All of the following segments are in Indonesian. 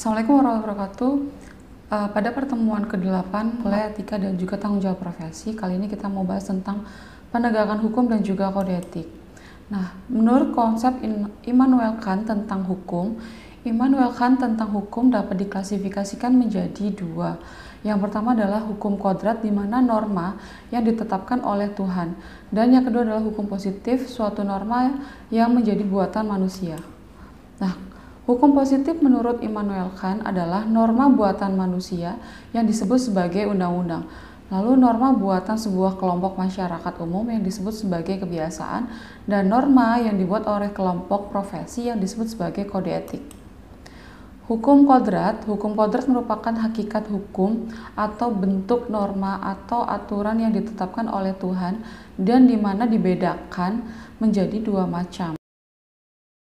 Assalamualaikum warahmatullahi wabarakatuh. Pada pertemuan ke-8 oleh etika dan juga tanggung jawab profesi, kali ini kita mau bahas tentang penegakan hukum dan juga kode etik. Nah, menurut konsep Immanuel Kant tentang hukum dapat diklasifikasikan menjadi dua. Yang pertama adalah hukum kodrat, di mana norma yang ditetapkan oleh Tuhan, dan yang kedua adalah hukum positif, suatu norma yang menjadi buatan manusia. Nah, hukum positif menurut Immanuel Kant adalah norma buatan manusia yang disebut sebagai undang-undang. Lalu norma buatan sebuah kelompok masyarakat umum yang disebut sebagai kebiasaan, dan norma yang dibuat oleh kelompok profesi yang disebut sebagai kode etik. Hukum kodrat merupakan hakikat hukum atau bentuk norma atau aturan yang ditetapkan oleh Tuhan dan di mana dibedakan menjadi dua macam.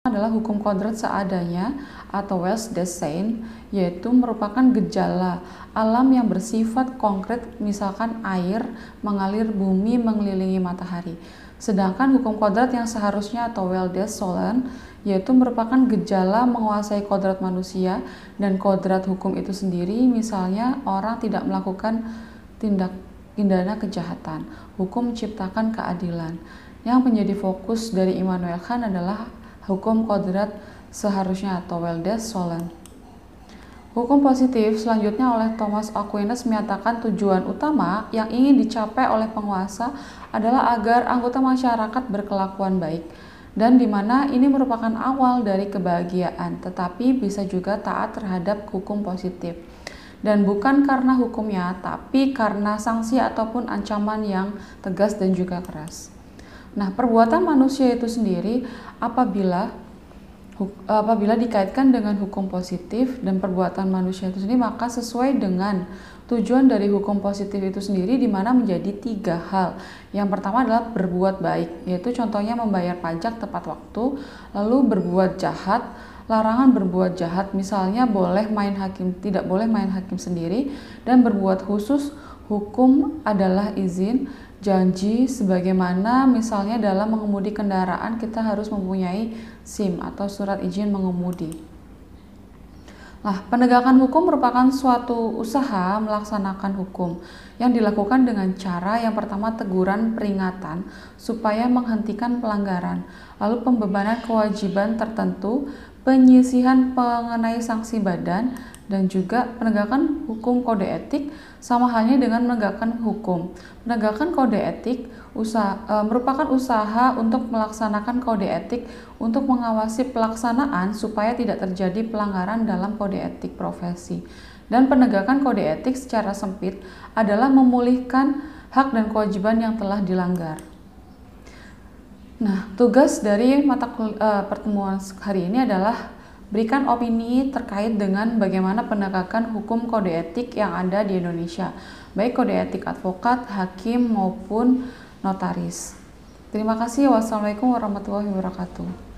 Adalah hukum kodrat seadanya atau Wells Design, yaitu merupakan gejala alam yang bersifat konkret, misalkan air mengalir bumi mengelilingi matahari. Sedangkan hukum kodrat yang seharusnya atau Wells Solon, yaitu merupakan gejala menguasai kodrat manusia, dan kodrat hukum itu sendiri misalnya orang tidak melakukan tindak pidana kejahatan. Hukum menciptakan keadilan. Yang menjadi fokus dari Immanuel Kant adalah hukum kodrat seharusnya atau Wells Solon. Hukum positif selanjutnya oleh Thomas Aquinas menyatakan tujuan utama yang ingin dicapai oleh penguasa adalah agar anggota masyarakat berkelakuan baik, dan di mana ini merupakan awal dari kebahagiaan, tetapi bisa juga taat terhadap hukum positif. Dan bukan karena hukumnya, tapi karena sanksi ataupun ancaman yang tegas dan juga keras. Nah, perbuatan manusia itu sendiri apabila dikaitkan dengan hukum positif dan perbuatan manusia itu sendiri, maka sesuai dengan tujuan dari hukum positif itu sendiri, di mana menjadi tiga hal. Yang pertama adalah berbuat baik, yaitu contohnya membayar pajak tepat waktu, lalu berbuat jahat, larangan berbuat jahat, misalnya tidak boleh main hakim sendiri, dan berbuat khusus, hukum adalah izin, janji, sebagaimana misalnya dalam mengemudi kendaraan kita harus mempunyai SIM atau surat izin mengemudi. Nah, penegakan hukum merupakan suatu usaha melaksanakan hukum yang dilakukan dengan cara yang pertama teguran peringatan supaya menghentikan pelanggaran, lalu pembebanan kewajiban tertentu, penyisihan mengenai sanksi badan, dan juga penegakan hukum kode etik sama halnya dengan menegakkan hukum. Penegakan kode etik merupakan usaha untuk melaksanakan kode etik untuk mengawasi pelaksanaan supaya tidak terjadi pelanggaran dalam kode etik profesi. Dan penegakan kode etik secara sempit adalah memulihkan hak dan kewajiban yang telah dilanggar. Nah, tugas dari pertemuan hari ini adalah berikan opini terkait dengan bagaimana penegakan hukum kode etik yang ada di Indonesia, baik kode etik advokat, hakim, maupun notaris. Terima kasih. Wassalamualaikum warahmatullahi wabarakatuh.